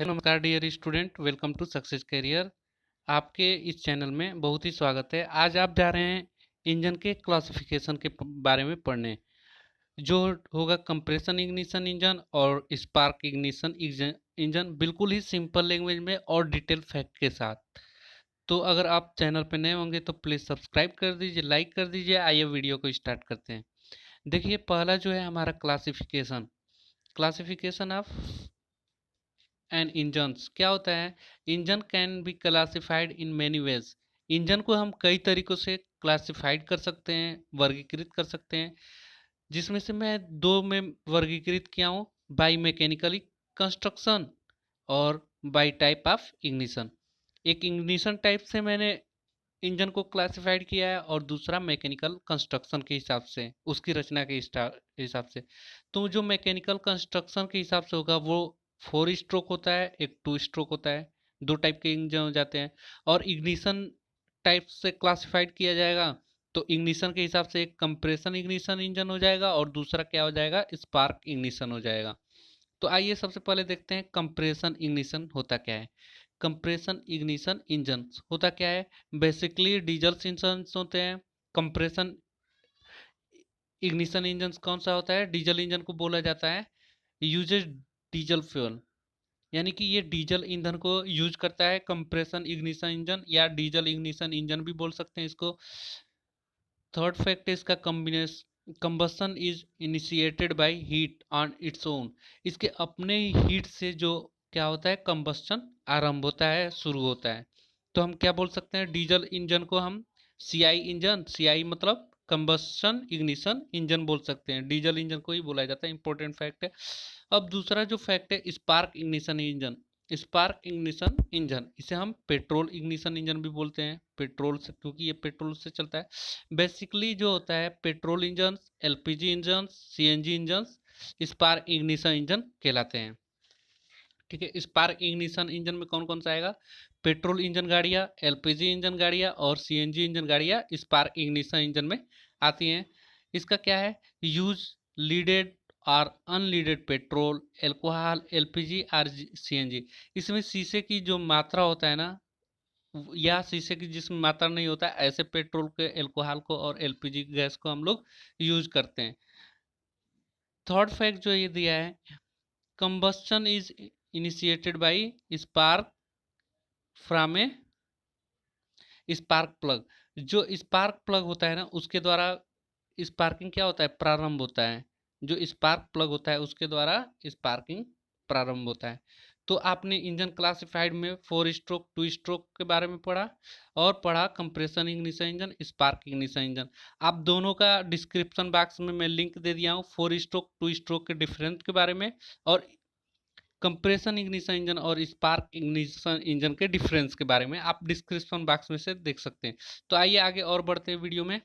Hello नमस्कार dear student, welcome to success career. आपके इस चैनल में बहुत ही स्वागत है। आज आप जा रहे हैं इंजन के क्लासिफिकेशन के बारे में पढ़ने, जो होगा कंप्रेशन इग्निशन इंजन और स्पार्क इग्निशन इंजन, बिल्कुल ही सिंपल लैंग्वेज में और डिटेल फैक्ट के साथ। तो अगर आप चैनल पर नए होंगे तो प्लीज़ सब्सक्राइब कर दीजिए, लाइक कर दीजिए। आइए वीडियो को स्टार्ट करते हैं। देखिए, पहला जो है हमारा classification classification of and engines क्या होता है। Engine can be classified in many ways. Engine को हम कई तरीकों से क्लासिफाइड कर सकते हैं, वर्गीकृत कर सकते हैं, जिसमें से मैं दो में वर्गीकृत किया हूँ, बाई मैकेनिकली कंस्ट्रक्शन और बाई टाइप ऑफ इग्निशन। एक इग्निशन टाइप से मैंने इंजन को क्लासिफाइड किया है और दूसरा मैकेनिकल कंस्ट्रक्शन के हिसाब से, उसकी रचना के हिसाब से। तो जो मैकेनिकल कंस्ट्रक्शन के हिसाब से होगा वो 4 स्ट्रोक होता है, एक 2 स्ट्रोक होता है। दो टाइप के इंजन हो जाते हैं। और इग्निशन टाइप से क्लासिफाइड किया जाएगा तो इग्निशन के हिसाब से एक कंप्रेशन इग्निशन इंजन हो जाएगा और दूसरा क्या हो जाएगा, स्पार्क इग्निशन हो जाएगा। तो आइए सबसे पहले देखते हैं कंप्रेशन इग्निशन होता क्या है। कंप्रेशन इग्निशन इंजन होता क्या है। बेसिकली डीजल इंजन होते हैं। कंप्रेशन इग्निशन इंजन कौन सा होता है, डीजल इंजन को बोला जाता है यूजेज डीजल फ्यूल, यानी कि ये डीजल ईंधन को यूज करता है। कंप्रेशन इग्निशन इंजन या डीजल इग्निशन इंजन भी बोल सकते हैं इसको। थर्ड फैक्ट है इसका combination combustion is initiated by heat on its own. इसके अपने ही हीट से जो क्या होता है, कंबस्शन आरंभ होता है, शुरू होता है। तो हम क्या बोल सकते हैं, डीजल इंजन को हम सीआई इंजन, सीआई मतलब कंबस्शन इग्निशन इंजन बोल सकते हैं। डीजल इंजन को ही बोला जाता है, इंपॉर्टेंट फैक्ट है। अब दूसरा जो फैक्ट है, spark ignition engine. Spark ignition engine इसे हम पेट्रोल इग्निशन इंजन भी बोलते हैं, पेट्रोल से, क्योंकि ये पेट्रोल से चलता है। बेसिकली जो होता है petrol engine, LPG engine, CNG engine spark ignition engine कहलाते हैं। ठीक है, स्पार्क इग्निशन इंजन में कौन कौन सा आएगा, पेट्रोल इंजन गाड़ियाँ, एलपीजी इंजन गाड़ियाँ और सीएनजी इंजन गाड़ियाँ स्पार्क इग्निशन इंजन में आती हैं। इसका क्या है, यूज लीडेड और अनलीडेड पेट्रोल, एल्कोहल, एलपीजी और सीएनजी। इसमें शीशे की जो मात्रा होता है ना, या शीशे की जिसमें मात्रा नहीं होता, ऐसे पेट्रोल के, एल्कोहल को और एलपीजी गैस को हम लोग यूज करते हैं। थर्ड फैक्ट जो ये दिया है, combustion is initiated by spark from A spark plug. जो स्पार्क प्लग होता है ना, उसके द्वारा स्पार्किंग क्या होता है, प्रारंभ होता है। जो स्पार्क प्लग होता है उसके द्वारा स्पार्किंग प्रारंभ होता है। तो आपने इंजन क्लासिफाइड में 4 स्ट्रोक 2 स्ट्रोक के बारे में पढ़ा और पढ़ा compression ignition engine, spark ignition engine. आप दोनों का डिस्क्रिप्शन बॉक्स में मैं लिंक दे दिया हूँ, 4 स्ट्रोक 2 स्ट्रोक के डिफरेंस के बारे में और कंप्रेशन इग्निशन इंजन और स्पार्क इग्निशन इंजन के डिफरेंस के बारे में आप डिस्क्रिप्शन बॉक्स में से देख सकते हैं। तो आइए आगे और बढ़ते हैं वीडियो में।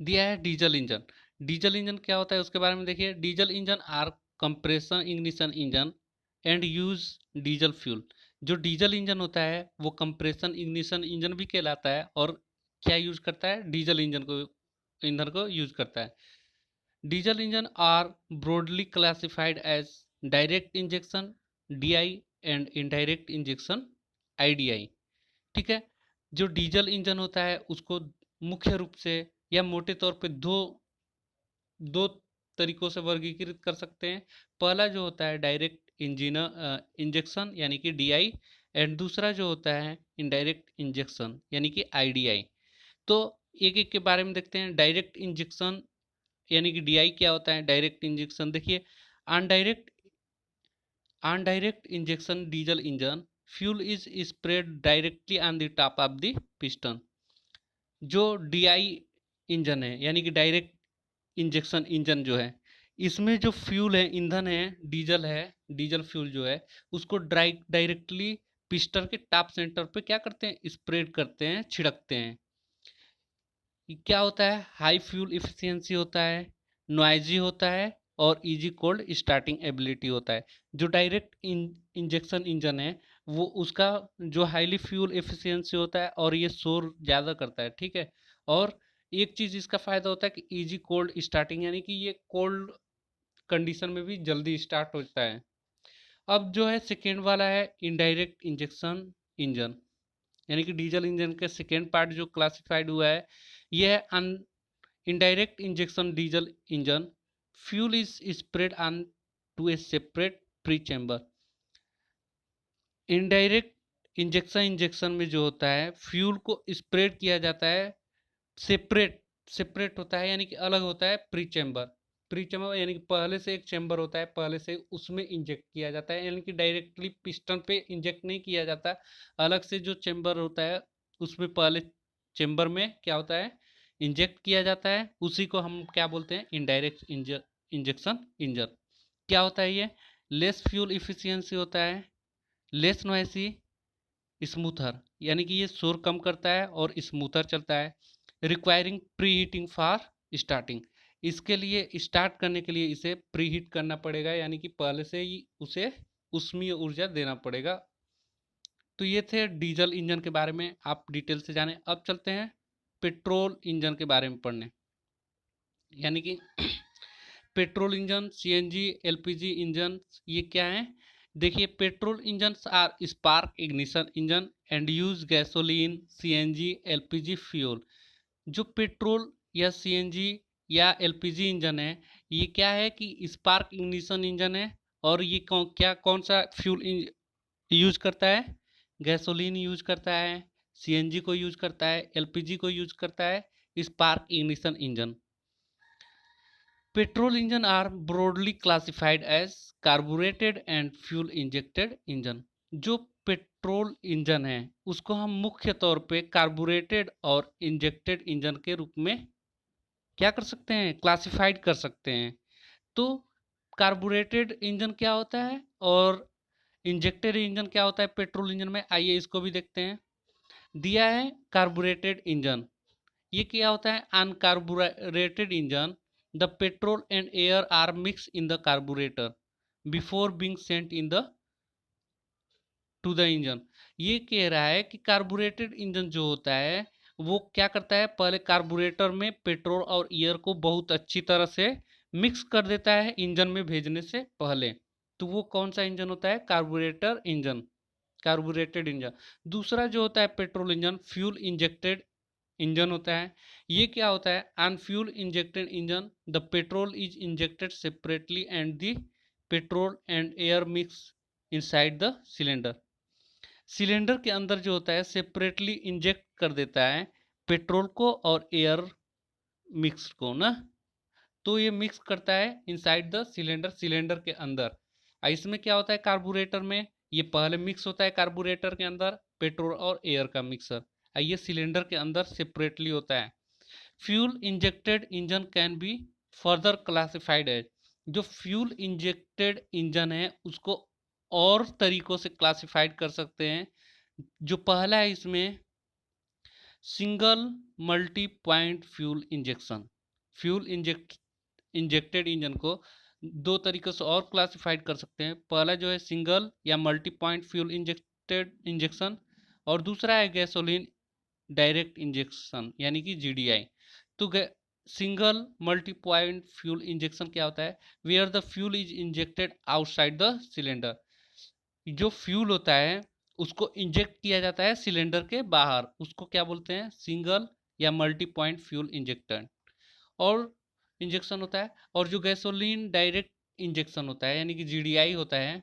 दिया है डीजल इंजन। डीजल इंजन क्या होता है उसके बारे में देखिए। Diesel engine are compression ignition engine and use diesel fuel. जो डीजल इंजन होता है वो कंप्रेशन इग्निशन इंजन भी कहलाता है और क्या यूज करता है, डीजल इंजन को, ईंधन को यूज करता है। Diesel engine are broadly classified as direct injection DI and indirect injection IDI. ठीक है, जो डीजल इंजन होता है उसको मुख्य रूप से या मोटे तौर पे दो दो तरीकों से वर्गीकृत कर सकते हैं। पहला जो होता है डायरेक्ट इंजिन इंजेक्शन यानी कि डीआई, एंड दूसरा जो होता है इनडायरेक्ट इंजेक्शन यानी कि आईडीआई। तो एक एक के बारे में देखते हैं। डायरेक्ट इंजेक्शन यानी कि डीआई क्या होता है, डायरेक्ट इंजेक्शन देखिए, in direct in direct injection diesel engine fuel is spread directly on the top of the piston. जो डीआई इंजन है यानी कि डायरेक्ट इंजेक्शन इंजन जो है, इसमें जो फ्यूल है, ईंधन है, डीजल है, डीजल फ्यूल जो है उसको डायरेक्टली पिस्टन के टॉप सेंटर पे क्या करते हैं, स्प्रेड करते हैं, छिड़कते हैं। क्या होता है, हाई फ्यूल इफिशियंसी होता है, नॉइजी होता है और इजी कोल्ड स्टार्टिंग एबिलिटी होता है। जो डायरेक्ट इंजेक्शन इंजन है वो उसका जो हाईली फ्यूल एफिशिएंसी होता है और ये शोर ज़्यादा करता है। ठीक है, और एक चीज़ इसका फ़ायदा होता है कि इजी कोल्ड स्टार्टिंग, यानी कि ये कोल्ड कंडीशन में भी जल्दी स्टार्ट होता है। अब जो है सेकेंड वाला है इनडायरेक्ट इंजेक्शन इंजन, यानी कि डीजल इंजन के सेकेंड पार्ट जो क्लासिफाइड हुआ है ये है indirect injection diesel engine. Fuel is spread on to a separate pre chamber. Indirect injection में जो होता है फ्यूल को स्प्रेड किया जाता है सेपरेट, सेपरेट होता है यानी कि अलग होता है प्री चैम्बर। प्री चैम्बर यानी कि पहले से एक चैम्बर होता है, पहले से उसमें इंजेक्ट किया जाता है, यानी कि डायरेक्टली पिस्टन पे इंजेक्ट नहीं किया जाता, अलग से जो चैम्बर होता है उसमें पहले चैम्बर में क्या होता है इंजेक्ट किया जाता है, उसी को हम क्या बोलते हैं इनडायरेक्ट इंजेक्शन इंजन। क्या होता है ये, लेस फ्यूल इफिशियंसी होता है, लेस नॉइसी, स्मूथर, यानी कि ये शोर कम करता है और स्मूथर चलता है। Requiring pre heating for starting, इसके लिए स्टार्ट करने के लिए इसे प्री हीट करना पड़ेगा, यानी कि पहले से ही उसे ऊष्मीय ऊर्जा देना पड़ेगा। तो ये थे डीजल इंजन के बारे में, आप डिटेल से जाने। अब चलते हैं पेट्रोल इंजन के बारे में पढ़ने, यानी कि petrol engine, CNG, LPG engine ये क्या है। देखिए petrol engine are spark ignition engine and use gasoline, CNG, LPG fuel. जो पेट्रोल या सीएनजी या एलपीजी इंजन है ये क्या है कि स्पार्क इग्निशन इंजन है, और ये कौन सा फ्यूल यूज करता है, गैसोलीन यूज करता है, सीएनजी को यूज करता है, एलपीजी को यूज करता है, spark ignition engine. Petrol engine are broadly classified as carburetted and fuel injected engine. जो पेट्रोल इंजन है उसको हम मुख्य तौर पे कार्बोरेटेड और इंजेक्टेड इंजन के रूप में क्या कर सकते हैं, क्लासिफाइड कर सकते हैं। तो कार्बोरेटेड इंजन क्या होता है और इंजेक्टेड इंजन क्या होता है पेट्रोल इंजन में, आइए इसको भी देखते हैं। दिया है कार्बोरेटेड इंजन, ये क्या होता है, in carburetted engine, the petrol and air are mix in the carburettor before being sent in the to the engine. ये कह रहा है कि कार्बोरेटेड इंजन जो होता है वो क्या करता है, पहले कार्बोरेटर में पेट्रोल और एयर को बहुत अच्छी तरह से मिक्स कर देता है इंजन में भेजने से पहले। तो वो कौन सा इंजन होता है, कार्बोरेटर इंजन, कार्बोरेटेड इंजन। दूसरा जो होता है petrol engine, fuel injected engine होता है। ये क्या होता है, in fuel injected engine, the petrol is injected separately and the petrol and air mix inside the cylinder. Cylinder के अंदर जो होता है सेपरेटली इंजेक्ट कर देता है पेट्रोल को और एयर मिक्स को ना, तो ये मिक्स करता है इनसाइड द सिलेंडर, सिलेंडर के अंदर। इसमें क्या होता है कार्बोरेटर में, ये पहले मिक्स होता है कार्बोरेटर के अंदर पेट्रोल और एयर का मिक्सर, ये सिलेंडर के अंदर सेपरेटली होता है। Fuel injected engine can be further classified as, जो फ्यूल इंजेक्टेड इंजन है उसको और तरीकों से क्लासिफाइड कर सकते हैं। जो पहला है इसमें single multi point fuel injection, fuel injected engine को दो तरीकों से और क्लासिफाइड कर सकते हैं। पहला जो है सिंगल या multi point fuel injected injection, और दूसरा है गैसोलीन डायरेक्ट इंजेक्शन यानी कि जीडीआई। तो single multi point fuel injection क्या होता है, where the fuel is injected outside the cylinder. जो फ्यूल होता है उसको इंजेक्ट किया जाता है सिलेंडर के बाहर, उसको क्या बोलते हैं सिंगल या मल्टी पॉइंट फ्यूल इंजेक्टर और इंजेक्शन होता है। और जो गैसोलीन डायरेक्ट इंजेक्शन होता है यानी कि जीडीआई होता है,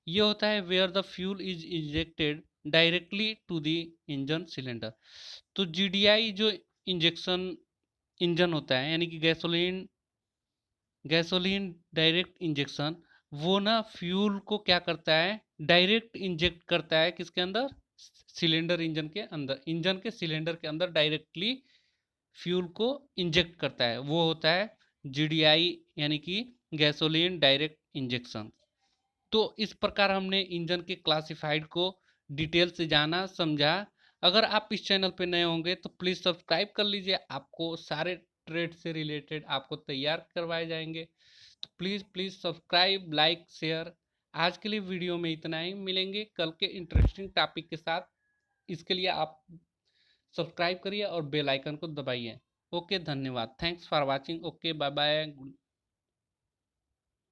ये होता है where the fuel is injected directly to the engine cylinder. तो जीडीआई जो इंजेक्शन इंजन होता है यानी कि गैसोलीन डायरेक्ट इंजेक्शन, वो ना फ्यूल को क्या करता है डायरेक्ट इंजेक्ट करता है किसके अंदर, सिलेंडर इंजन के अंदर, इंजन के सिलेंडर के अंदर डायरेक्टली फ्यूल को इंजेक्ट करता है, वो होता है जीडीआई यानी कि गैसोलीन डायरेक्ट इंजेक्शन। तो इस प्रकार हमने इंजन के क्लासिफाइड को डिटेल से जाना समझा। अगर आप इस चैनल पे नए होंगे तो प्लीज़ सब्सक्राइब कर लीजिए, आपको सारे ट्रेड से रिलेटेड आपको तैयार करवाए जाएंगे। तो please please subscribe like share. आज के लिए वीडियो में इतना ही, मिलेंगे कल के इंटरेस्टिंग टॉपिक के साथ। इसके लिए आप सब्सक्राइब करिए और बेल आइकन को दबाइए। ओके धन्यवाद, thanks for watching, okay bye bye.